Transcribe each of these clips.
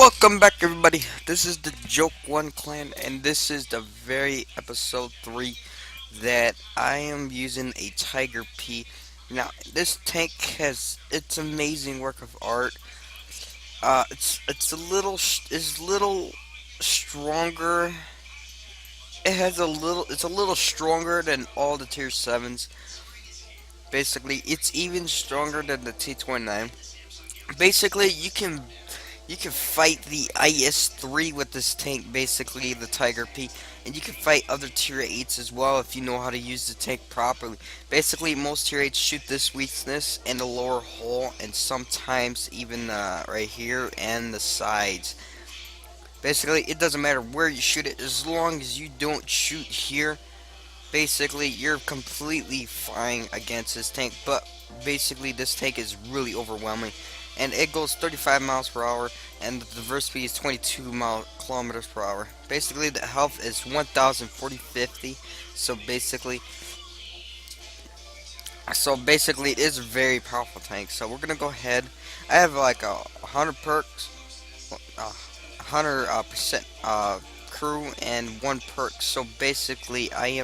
Welcome back, everybody. This is the JOKE1 clan, and this is the very episode 3 that I am using a Tiger P. Now, this tank has its amazing work of art. It's a little stronger. It's a little stronger than all the tier 7s. Basically, it's even stronger than the T29. Basically, you can fight the IS-3 with this tank, basically the Tiger P, and you can fight other tier 8s as well if you know how to use the tank properly. Basically, most tier 8s shoot this weakness in the lower hull, and sometimes even right here and the sides. Basically, it doesn't matter where you shoot it, as long as you don't shoot here. Basically, you're completely fine against this tank, but basically this tank is really overwhelming, and it goes 35 miles per hour, and the reverse speed is 22 kilometers per hour. Basically, the health is 1040-50. So basically, it is a very powerful tank. So we're gonna go ahead. I have like 100 perks, 100% crew, and 1 perk. So basically, I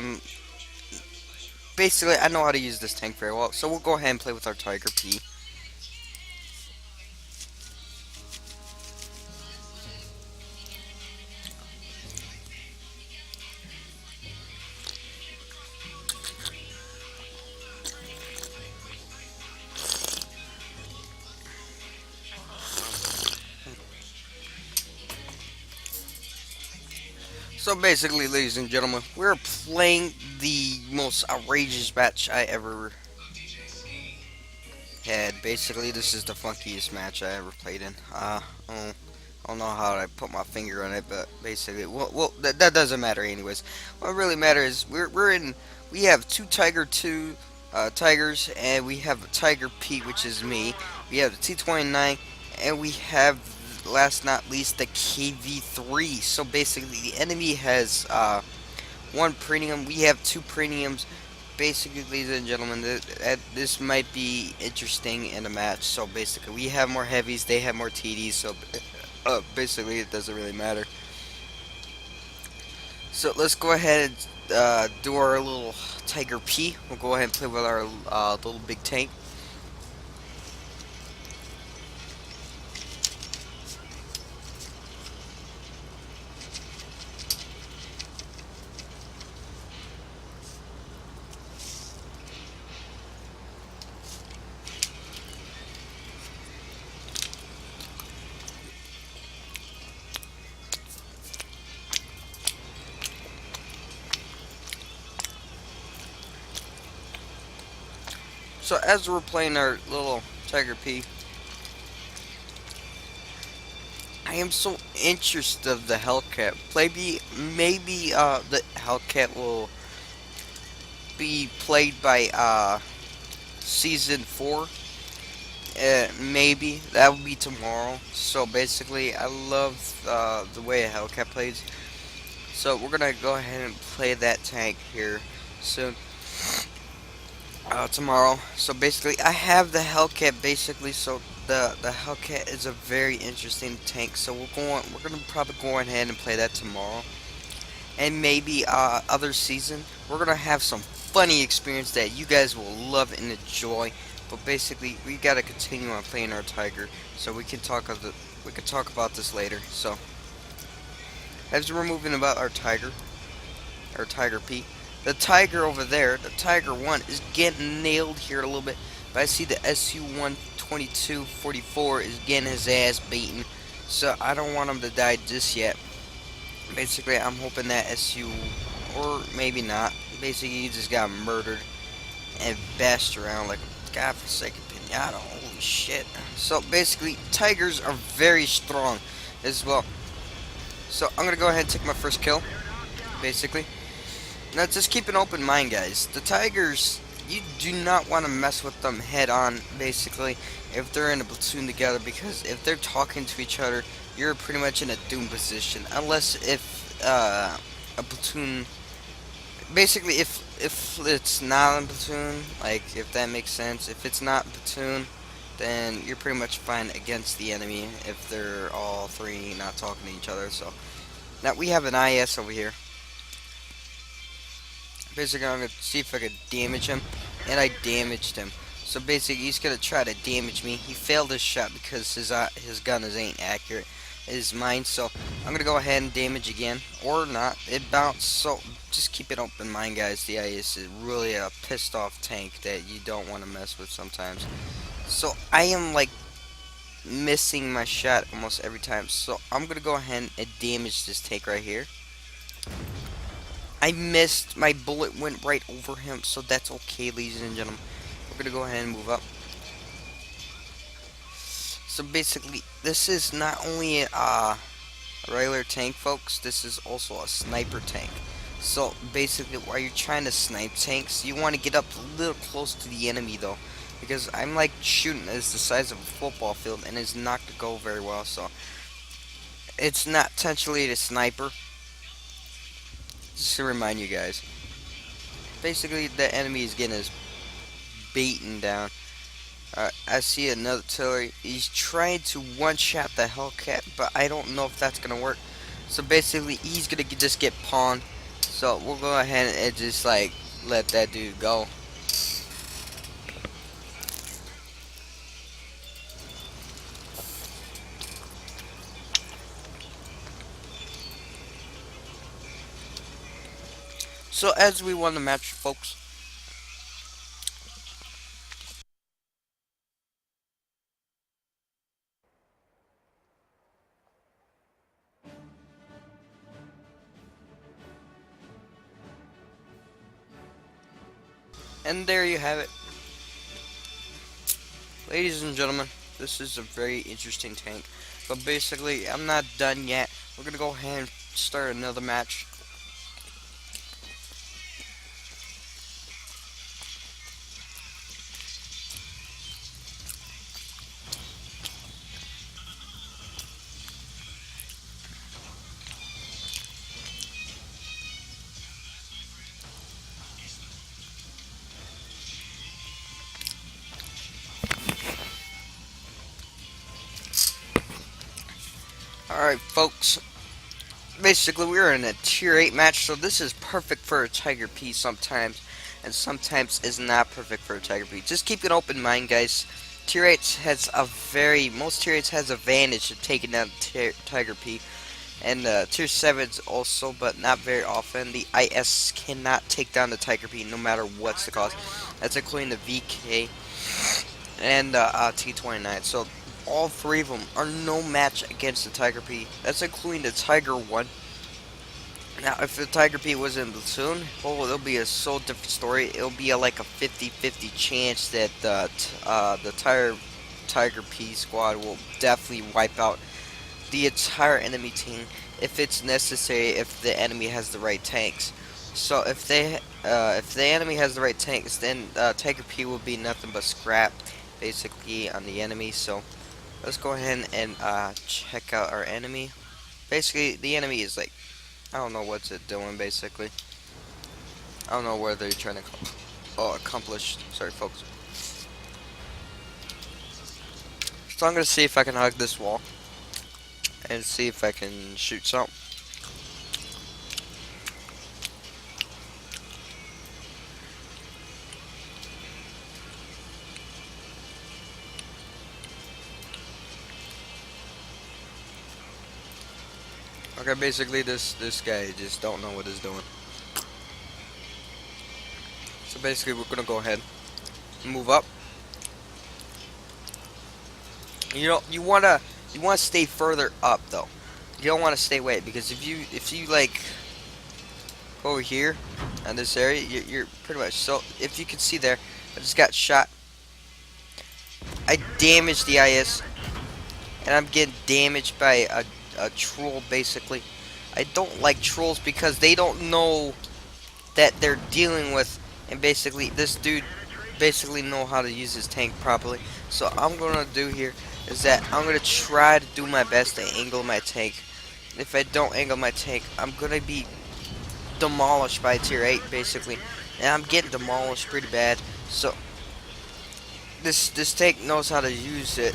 know how to use this tank very well, so we'll go ahead and play with our Tiger P. So basically, ladies and gentlemen, we're playing the most outrageous match I ever had. Basically, this is the funkiest match I ever played in. I don't know how I put my finger on it, but basically, that doesn't matter anyways. What really matters is we have two Tiger 2 Tigers, and we have a Tiger P, which is me. We have the T29, and we have, last not least, the KV3. So basically, the enemy has one premium. We have two premiums. Basically, ladies and gentlemen, this might be interesting in a match. So basically, we have more heavies, they have more TDs. So basically, it doesn't really matter. So let's go ahead and do our little Tiger P. We'll go ahead and play with our little big tank. So as we're playing our little Tiger P, I am so interested of the Hellcat. Maybe the Hellcat will be played by season 4. Maybe that will be tomorrow. So basically, I love the way a Hellcat plays. So we're gonna go ahead and play that tank here soon. Tomorrow. So basically, I have the Hellcat basically. So the Hellcat is a very interesting tank. So we're gonna probably go ahead and play that tomorrow, and maybe other season. We're gonna have some funny experience that you guys will love and enjoy. But basically, we gotta continue on playing our Tiger, so we can talk about this later. So as we're moving about our Tiger P. The Tiger over there, the Tiger 1, is getting nailed here a little bit. But I see the SU-122-44 is getting his ass beaten. So I don't want him to die just yet. Basically, I'm hoping that SU, or maybe not. Basically, he just got murdered and bashed around like a godforsaken pinata. Holy shit. So basically, Tigers are very strong as well. So I'm going to go ahead and take my first kill, basically. Now, just keep an open mind, guys. The Tigers, you do not want to mess with them head on, basically, if they're in a platoon together, because if they're talking to each other, you're pretty much in a doom position. Unless if a platoon, basically, if it's not a platoon, like, if that makes sense, if it's not platoon, then you're pretty much fine against the enemy if they're all three not talking to each other. So now we have an IS over here. Basically, I'm gonna see if I could damage him, and I damaged him. So basically, he's gonna try to damage me. He failed his shot because his gun ain't accurate. It is mine, so I'm gonna go ahead and damage again, or not. It bounced, so just keep it open mind, guys. The IS is really a pissed off tank that you don't want to mess with sometimes. So I am like missing my shot almost every time. So I'm gonna go ahead and damage this tank right here. I missed. My bullet went right over him, so that's okay, ladies and gentlemen. We're gonna go ahead and move up. So basically, this is not only a regular tank, folks. This is also a sniper tank. So basically, while you're trying to snipe tanks, you want to get up a little close to the enemy, though, because I'm like shooting as the size of a football field, and it's not gonna go very well. So it's not potentially a sniper. Just to remind you guys. Basically, the enemy is getting his beaten down. I see another artillery. He's trying to one-shot the Hellcat, but I don't know if that's gonna work. So basically, he's gonna just get pawned. So we'll go ahead and just like let that dude go. So as we won the match, folks. And there you have it. Ladies and gentlemen, this is a very interesting tank. But basically, I'm not done yet. We're gonna go ahead and start another match. Alright, folks. Basically, we're in a tier 8 match, so this is perfect for a Tiger P sometimes, and sometimes is not perfect for a Tiger P. Just keep an open mind, guys. Tier 8 has most tier 8 has advantage of taking down Tiger P, and tier 7s also, but not very often. The IS cannot take down the Tiger P no matter what's the cost. That's including the VK and T29. So all three of them are no match against the Tiger P. That's including the Tiger 1. Now, if the Tiger P was in Platoon, oh, it'll be a so different story. It'll be like a 50-50 chance that the Tiger P squad will definitely wipe out the entire enemy team if it's necessary, if the enemy has the right tanks. So if the enemy has the right tanks, then Tiger P will be nothing but scrap, basically, on the enemy. So let's go ahead and check out our enemy. Basically, the enemy is like, I don't know what's it doing, basically. I don't know what they're trying to accomplish. Sorry, folks. So I'm going to see if I can hug this wall and see if I can shoot something. Okay, basically this guy just don't know what he's doing. So basically we're gonna go ahead and move up. You wanna stay further up though. You don't wanna stay away, because if you like go over here in this area, you're pretty much, so if you can see there, I just got shot. I damaged the IS, and I'm getting damaged by a troll, basically. I don't like trolls because they don't know that they're dealing with, and basically this dude basically know how to use his tank properly. So I'm gonna do here is that I'm gonna try to do my best to angle my tank. If I don't angle my tank, I'm gonna be demolished by tier 8, basically, and I'm getting demolished pretty bad. So this tank knows how to use it,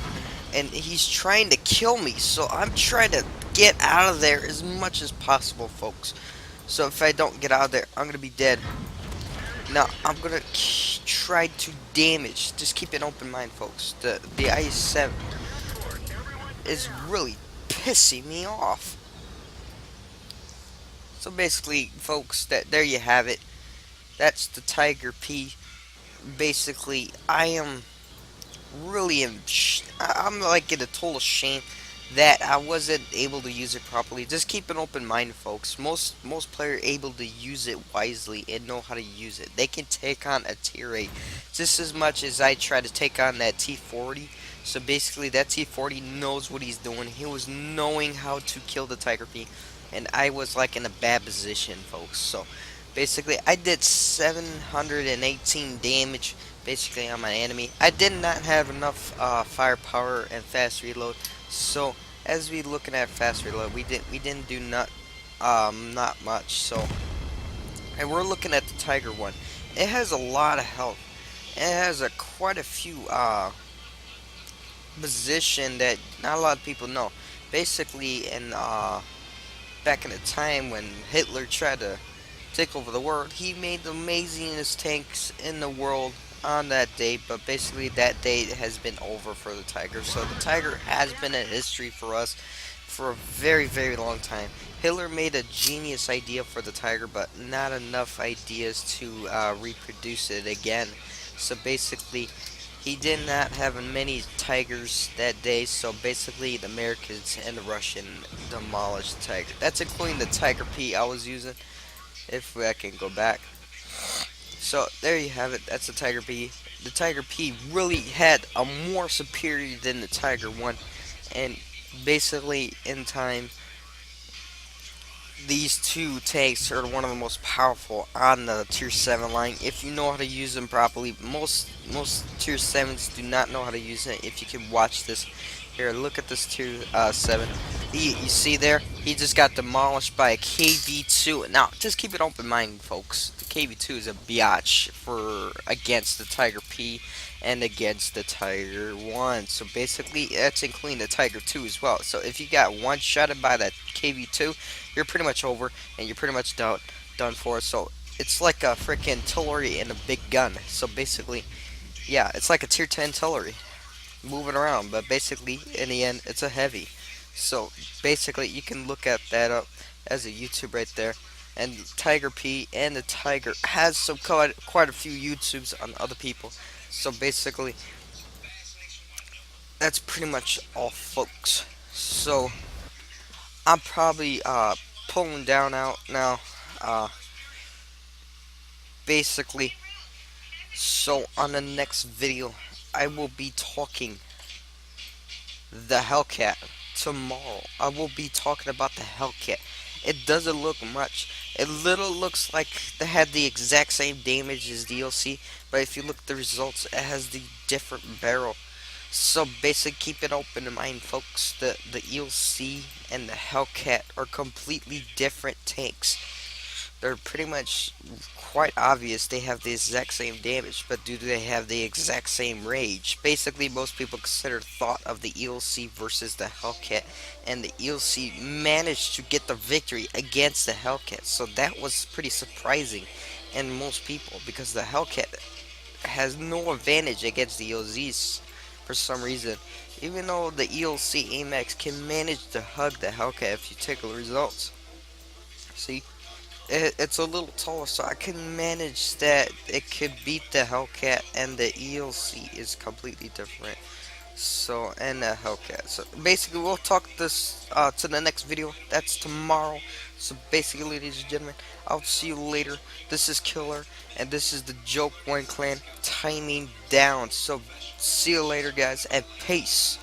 and he's trying to kill me. So I'm trying to get out of there as much as possible, folks. So if I don't get out of there, I'm gonna be dead. Now I'm gonna try to damage. Just keep an open mind, folks. The IS-7 is really pissing me off. So basically, folks, that there you have it. That's the Tiger P. Basically, I am really I'm like in a total shame that I wasn't able to use it properly. Just keep an open mind, folks. Most players are able to use it wisely and know how to use it. They can take on a tier 8 just as much as I try to take on that T40. So basically, that T40 knows what he's doing. He was knowing how to kill the Tiger P, and I was like in a bad position, folks. So basically, I did 718 damage basically on my enemy. I did not have enough firepower and fast reload. So as we looking at fast reload, we didn't do not much. So and we're looking at the Tiger one. It has a lot of health. It has a quite a few position that not a lot of people know. Basically, in back in the time when Hitler tried to take over the world, he made the amazingest tanks in the world on that day, but basically that day has been over for the Tiger. So the Tiger has been in history for us for a very, very long time. Hitler made a genius idea for the Tiger, but not enough ideas to reproduce it again. So basically, he did not have many Tigers that day, so basically the Americans and the Russian demolished the Tiger. That's including the Tiger P I was using, if I can go back. So there you have it. That's the Tiger P. The Tiger P really had a more superior than the Tiger 1, and basically in time, these two tanks are one of the most powerful on the tier 7 line if you know how to use them properly. Most tier 7s do not know how to use it. If you can watch this here, look at this tier 7. You see there, he just got demolished by a KV2. Now just keep an open mind, folks. The KV2 is a biatch for against the Tiger P and against the Tiger 1. So basically that's including the Tiger 2 as well. So if you got one shotted by that KV2, you're pretty much over and you're pretty much done for. So it's like a freaking artillery and a big gun. So basically, yeah, it's like a tier 10 artillery moving around, but basically in the end it's a heavy. So basically you can look at that up as a YouTube right there. And Tiger P and the Tiger has some quite a few YouTubes on other people. So basically that's pretty much all, folks. So I'm probably pulling down out now. Uh, basically, so on the next video, I will be talking the Hellcat tomorrow. I will be talking about the Hellcat. It doesn't look much. It little looks like they had the exact same damage as the DLC, but if you look at the results, it has the different barrel. So basically, keep it open in mind, folks. The ELC and the Hellcat are completely different tanks. They're pretty much quite obvious they have the exact same damage, but do they have the exact same rage? Basically, most people consider thought of the ELC versus the Hellcat, and the ELC managed to get the victory against the Hellcat. So that was pretty surprising in most people because the Hellcat has no advantage against the ELZs for some reason. Even though the ELC AMAX can manage to hug the Hellcat if you take the results. See, it's a little taller, so I can manage that it could beat the Hellcat, and the ELC is completely different. So, and the Hellcat. So basically, we'll talk this to the next video. That's tomorrow. So basically, ladies and gentlemen, I'll see you later. This is Killer, and this is the JOKE1 clan timing down. So see you later, guys, and peace.